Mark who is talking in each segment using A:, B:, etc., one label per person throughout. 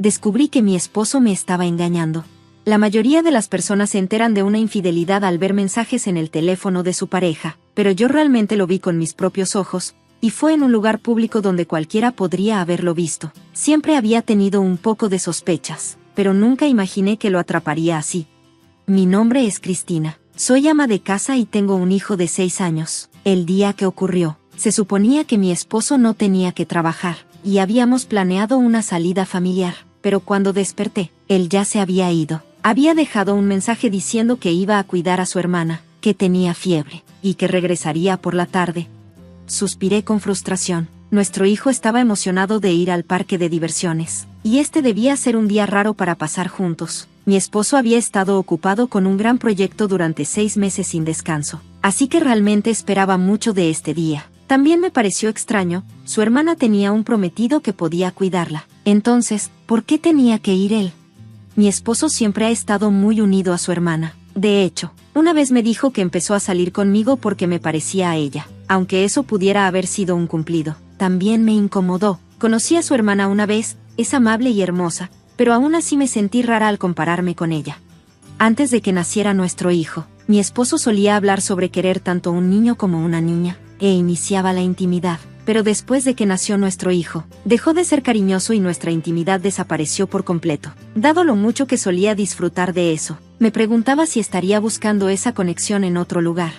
A: descubrí que mi esposo me estaba engañando. La mayoría de las personas se enteran de una infidelidad al ver mensajes en el teléfono de su pareja, pero yo realmente lo vi con mis propios ojos, y fue en un lugar público donde cualquiera podría haberlo visto. Siempre había tenido un poco de sospechas, pero nunca imaginé que lo atraparía así. Mi nombre es Cristina. Soy ama de casa y tengo un hijo de 6 años. El día que ocurrió, se suponía que mi esposo no tenía que trabajar, y habíamos planeado una salida familiar, pero cuando desperté, él ya se había ido. Había dejado un mensaje diciendo que iba a cuidar a su hermana, que tenía fiebre, y que regresaría por la tarde. Suspiré con frustración. Nuestro hijo estaba emocionado de ir al parque de diversiones, y este debía ser un día raro para pasar juntos. Mi esposo había estado ocupado con un gran proyecto durante 6 meses sin descanso, así que realmente esperaba mucho de este día. También me pareció extraño, su hermana tenía un prometido que podía cuidarla. Entonces, ¿por qué tenía que ir él? Mi esposo siempre ha estado muy unido a su hermana. De hecho, una vez me dijo que empezó a salir conmigo porque me parecía a ella, aunque eso pudiera haber sido un cumplido. También me incomodó. Conocí a su hermana una vez, es amable y hermosa, pero aún así me sentí rara al compararme con ella. Antes de que naciera nuestro hijo, mi esposo solía hablar sobre querer tanto un niño como una niña, e iniciaba la intimidad. Pero después de que nació nuestro hijo, dejó de ser cariñoso y nuestra intimidad desapareció por completo. Dado lo mucho que solía disfrutar de eso, me preguntaba si estaría buscando esa conexión en otro lugar.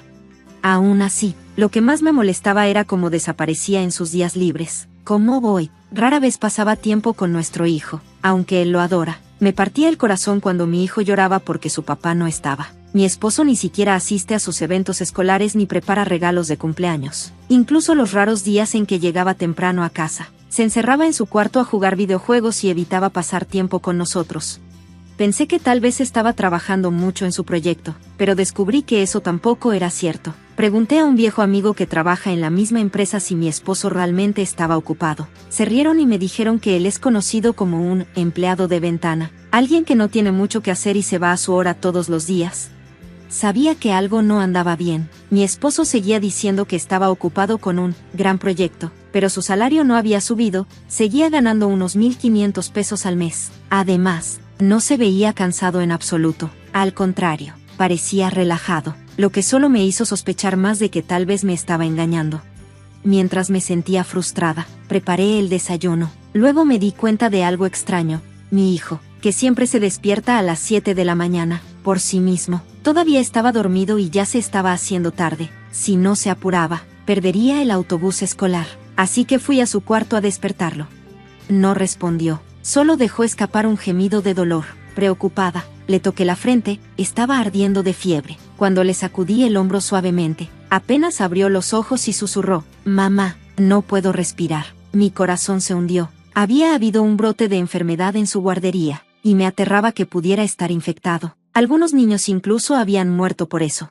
A: Aún así, lo que más me molestaba era cómo desaparecía en sus días libres. Como hoy, rara vez pasaba tiempo con nuestro hijo, aunque él lo adora. Me partía el corazón cuando mi hijo lloraba porque su papá no estaba. Mi esposo ni siquiera asiste a sus eventos escolares ni prepara regalos de cumpleaños. Incluso los raros días en que llegaba temprano a casa, se encerraba en su cuarto a jugar videojuegos y evitaba pasar tiempo con nosotros. Pensé que tal vez estaba trabajando mucho en su proyecto, pero descubrí que eso tampoco era cierto. Pregunté a un viejo amigo que trabaja en la misma empresa si mi esposo realmente estaba ocupado. Se rieron y me dijeron que él es conocido como un empleado de ventana, alguien que no tiene mucho que hacer y se va a su hora todos los días. Sabía que algo no andaba bien. Mi esposo seguía diciendo que estaba ocupado con un gran proyecto, pero su salario no había subido, seguía ganando unos 1,500 pesos al mes. Además, no se veía cansado en absoluto. Al contrario, parecía relajado, lo que solo me hizo sospechar más de que tal vez me estaba engañando. Mientras me sentía frustrada, preparé el desayuno. Luego me di cuenta de algo extraño. Mi hijo, que siempre se despierta a las 7 de la mañana, por sí mismo, todavía estaba dormido y ya se estaba haciendo tarde. Si no se apuraba, perdería el autobús escolar, así que fui a su cuarto a despertarlo. No respondió, solo dejó escapar un gemido de dolor. Preocupada, le toqué la frente, estaba ardiendo de fiebre. Cuando le sacudí el hombro suavemente, apenas abrió los ojos y susurró, «Mamá, no puedo respirar». Mi corazón se hundió. Había habido un brote de enfermedad en su guardería, y me aterraba que pudiera estar infectado. Algunos niños incluso habían muerto por eso.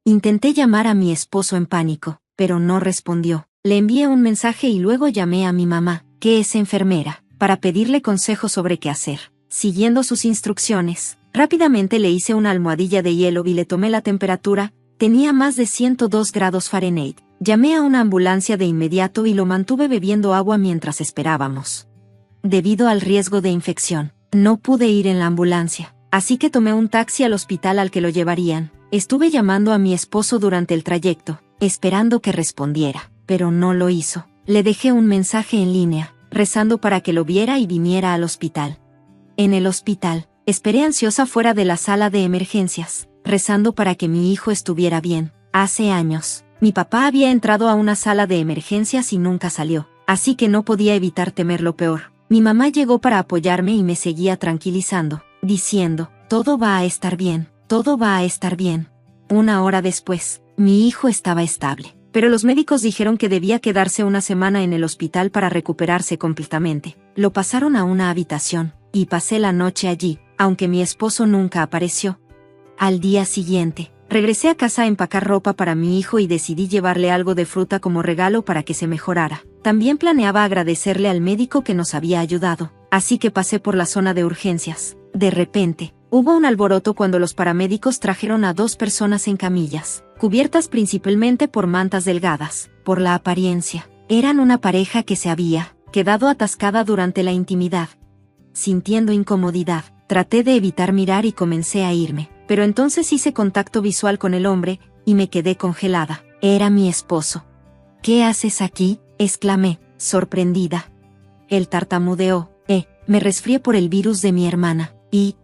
A: Intenté llamar a mi esposo en pánico, pero no respondió. Le envié un mensaje y luego llamé a mi mamá, que es enfermera, para pedirle consejo sobre qué hacer. Siguiendo sus instrucciones, rápidamente le hice una almohadilla de hielo y le tomé la temperatura. Tenía más de 102 grados Fahrenheit. Llamé a una ambulancia de inmediato y lo mantuve bebiendo agua mientras esperábamos. Debido al riesgo de infección, no pude ir en la ambulancia, así que tomé un taxi al hospital al que lo llevarían. Estuve llamando a mi esposo durante el trayecto, esperando que respondiera, pero no lo hizo. Le dejé un mensaje en línea, rezando para que lo viera y viniera al hospital. En el hospital, esperé ansiosa fuera de la sala de emergencias, rezando para que mi hijo estuviera bien. Hace años, mi papá había entrado a una sala de emergencias y nunca salió, así que no podía evitar temer lo peor. Mi mamá llegó para apoyarme y me seguía tranquilizando, diciendo, «Todo va a estar bien, todo va a estar bien». Una hora después, mi hijo estaba estable, pero los médicos dijeron que debía quedarse una semana en el hospital para recuperarse completamente. Lo pasaron a una habitación, y pasé la noche allí, aunque mi esposo nunca apareció. Al día siguiente, regresé a casa a empacar ropa para mi hijo y decidí llevarle algo de fruta como regalo para que se mejorara. También planeaba agradecerle al médico que nos había ayudado, así que pasé por la zona de urgencias. De repente, hubo un alboroto cuando los paramédicos trajeron a 2 personas en camillas, cubiertas principalmente por mantas delgadas. Por la apariencia, eran una pareja que se había quedado atascada durante la intimidad. sintiendo incomodidad. Traté de evitar mirar y comencé a irme, pero entonces hice contacto visual con el hombre, y me quedé congelada. Era mi esposo. «¿Qué haces aquí?», exclamé, sorprendida. Él tartamudeó. Me resfrié por el virus de mi hermana, y,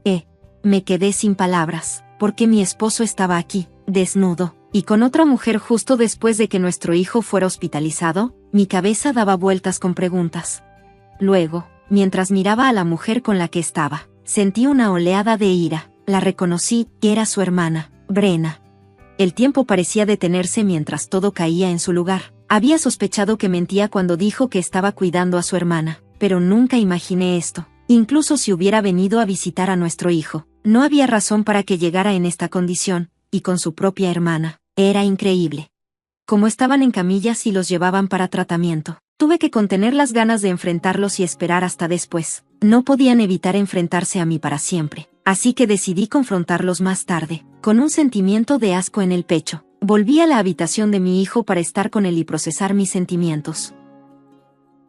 A: me quedé sin palabras, porque mi esposo estaba aquí, desnudo, y con otra mujer justo después de que nuestro hijo fuera hospitalizado. Mi cabeza daba vueltas con preguntas. Luego, mientras miraba a la mujer con la que estaba, sentí una oleada de ira. La reconocí, era su hermana, Brenna. El tiempo parecía detenerse mientras todo caía en su lugar. Había sospechado que mentía cuando dijo que estaba cuidando a su hermana, pero nunca imaginé esto. Incluso si hubiera venido a visitar a nuestro hijo, no había razón para que llegara en esta condición, y con su propia hermana. Era increíble. Como estaban en camillas y los llevaban para tratamiento, tuve que contener las ganas de enfrentarlos y esperar hasta después. No podían evitar enfrentarse a mí para siempre, así que decidí confrontarlos más tarde, con un sentimiento de asco en el pecho. Volví a la habitación de mi hijo para estar con él y procesar mis sentimientos.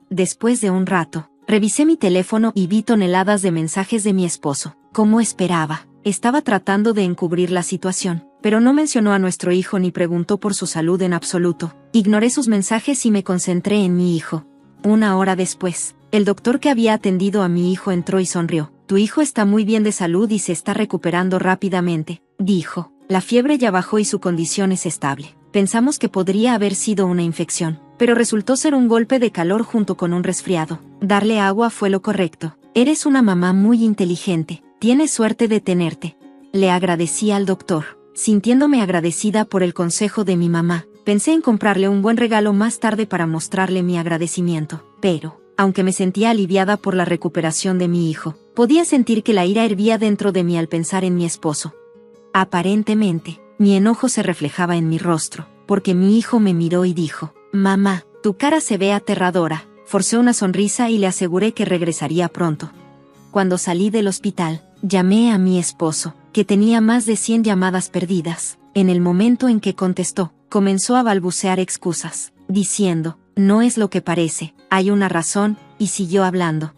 A: Después de un rato, revisé mi teléfono y vi toneladas de mensajes de mi esposo. Como esperaba, estaba tratando de encubrir la situación, pero no mencionó a nuestro hijo ni preguntó por su salud en absoluto. Ignoré sus mensajes y me concentré en mi hijo. Una hora después, el doctor que había atendido a mi hijo entró y sonrió. «Tu hijo está muy bien de salud y se está recuperando rápidamente», dijo. «La fiebre ya bajó y su condición es estable. Pensamos que podría haber sido una infección, pero resultó ser un golpe de calor junto con un resfriado. Darle agua fue lo correcto. Eres una mamá muy inteligente. Tienes suerte de tenerte». Le agradecí al doctor. Sintiéndome agradecida por el consejo de mi mamá, pensé en comprarle un buen regalo más tarde para mostrarle mi agradecimiento. Pero, aunque me sentía aliviada por la recuperación de mi hijo, podía sentir que la ira hervía dentro de mí al pensar en mi esposo. Aparentemente, mi enojo se reflejaba en mi rostro, porque mi hijo me miró y dijo: «Mamá, tu cara se ve aterradora». Forcé una sonrisa y le aseguré que regresaría pronto. Cuando salí del hospital, llamé a mi esposo, que tenía más de 100 llamadas perdidas. En el momento en que contestó, comenzó a balbucear excusas, diciendo: «No es lo que parece, hay una razón», y siguió hablando.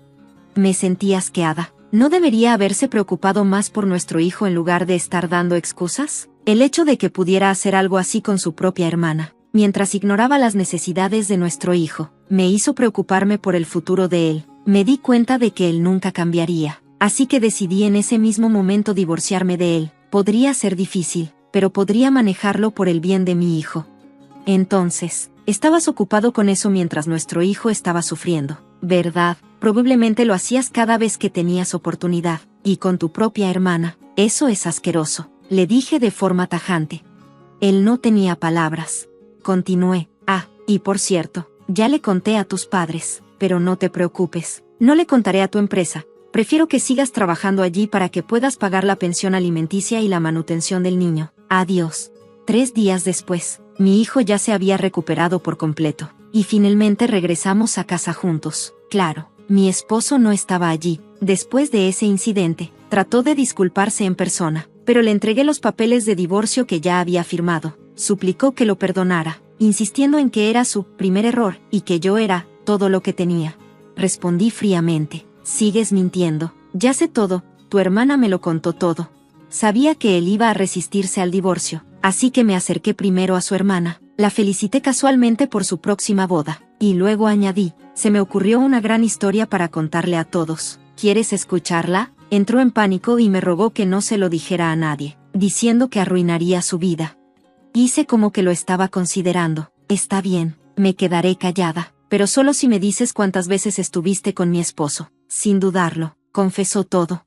A: Me sentí asqueada. ¿No debería haberse preocupado más por nuestro hijo en lugar de estar dando excusas? El hecho de que pudiera hacer algo así con su propia hermana, mientras ignoraba las necesidades de nuestro hijo, me hizo preocuparme por el futuro de él. Me di cuenta de que él nunca cambiaría, así que decidí en ese mismo momento divorciarme de él. Podría ser difícil, pero podría manejarlo por el bien de mi hijo. Entonces, estabas ocupado con eso mientras nuestro hijo estaba sufriendo, ¿verdad? Probablemente lo hacías cada vez que tenías oportunidad, y con tu propia hermana. Eso es asqueroso, le dije de forma tajante. Él no tenía palabras. Continué: y por cierto, ya le conté a tus padres, pero no te preocupes, no le contaré a tu empresa. Prefiero que sigas trabajando allí para que puedas pagar la pensión alimenticia y la manutención del niño. Adiós». 3 días después, mi hijo ya se había recuperado por completo, y finalmente regresamos a casa juntos. Claro, mi esposo no estaba allí. Después de ese incidente, trató de disculparse en persona, pero le entregué los papeles de divorcio que ya había firmado. Suplicó que lo perdonara, insistiendo en que era su primer error, y que yo era todo lo que tenía. Respondí fríamente: «Sigues mintiendo. Ya sé todo, tu hermana me lo contó todo». Sabía que él iba a resistirse al divorcio, así que me acerqué primero a su hermana, la felicité casualmente por su próxima boda, y luego añadí: «Se me ocurrió una gran historia para contarle a todos. ¿Quieres escucharla?». Entró en pánico y me rogó que no se lo dijera a nadie, diciendo que arruinaría su vida. Hice como que lo estaba considerando. «Está bien, me quedaré callada, pero solo si me dices cuántas veces estuviste con mi esposo». Sin dudarlo, confesó todo.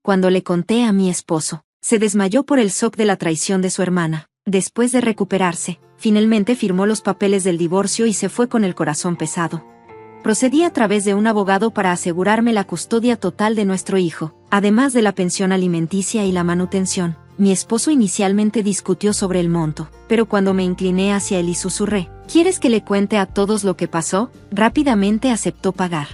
A: Cuando le conté a mi esposo, se desmayó por el shock de la traición de su hermana. Después de recuperarse, finalmente firmó los papeles del divorcio y se fue con el corazón pesado. Procedí a través de un abogado para asegurarme la custodia total de nuestro hijo, además de la pensión alimenticia y la manutención. Mi esposo inicialmente discutió sobre el monto, pero cuando me incliné hacia él y susurré: «¿Quieres que le cuente a todos lo que pasó?», rápidamente aceptó pagar.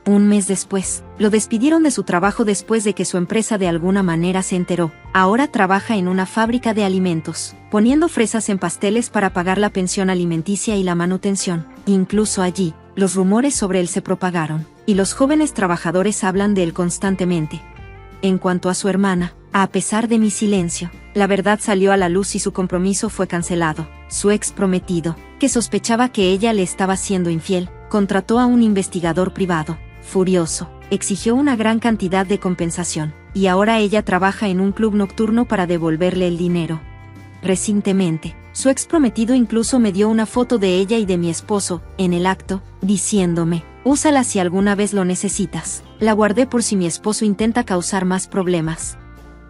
A: Un mes después, lo despidieron de su trabajo después de que su empresa de alguna manera se enteró. Ahora trabaja en una fábrica de alimentos, poniendo fresas en pasteles para pagar la pensión alimenticia y la manutención. Incluso allí, los rumores sobre él se propagaron, y los jóvenes trabajadores hablan de él constantemente. En cuanto a su hermana, a pesar de mi silencio, la verdad salió a la luz y su compromiso fue cancelado. Su ex prometido, que sospechaba que ella le estaba siendo infiel, contrató a un investigador privado. Furioso, exigió una gran cantidad de compensación, y ahora ella trabaja en un club nocturno para devolverle el dinero. Recientemente, su ex prometido incluso me dio una foto de ella y de mi esposo, en el acto, diciéndome: úsala si alguna vez lo necesitas. La guardé por si mi esposo intenta causar más problemas.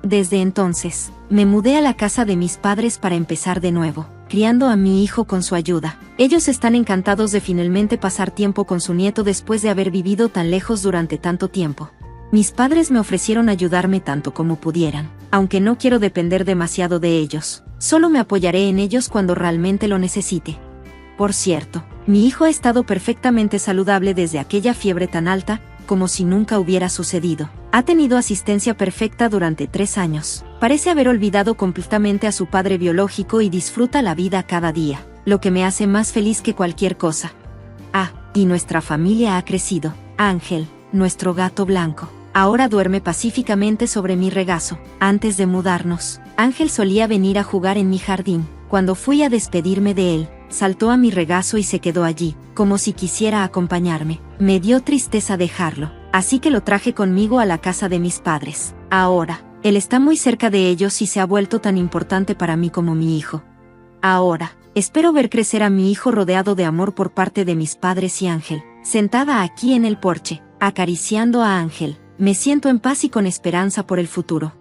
A: Desde entonces, me mudé a la casa de mis padres para empezar de nuevo, criando a mi hijo con su ayuda. Ellos están encantados de finalmente pasar tiempo con su nieto después de haber vivido tan lejos durante tanto tiempo. Mis padres me ofrecieron ayudarme tanto como pudieran, aunque no quiero depender demasiado de ellos. Solo me apoyaré en ellos cuando realmente lo necesite. Por cierto, mi hijo ha estado perfectamente saludable desde aquella fiebre tan alta, como si nunca hubiera sucedido. Ha tenido asistencia perfecta durante 3 años. Parece haber olvidado completamente a su padre biológico y disfruta la vida cada día, lo que me hace más feliz que cualquier cosa. Ah, y nuestra familia ha crecido. Ángel, nuestro gato blanco, ahora duerme pacíficamente sobre mi regazo. Antes de mudarnos, Ángel solía venir a jugar en mi jardín. Cuando fui a despedirme de él, saltó a mi regazo y se quedó allí, como si quisiera acompañarme. Me dio tristeza dejarlo, así que lo traje conmigo a la casa de mis padres. Ahora, él está muy cerca de ellos y se ha vuelto tan importante para mí como mi hijo. Ahora, espero ver crecer a mi hijo rodeado de amor por parte de mis padres y Ángel. Sentada aquí en el porche, acariciando a Ángel, me siento en paz y con esperanza por el futuro.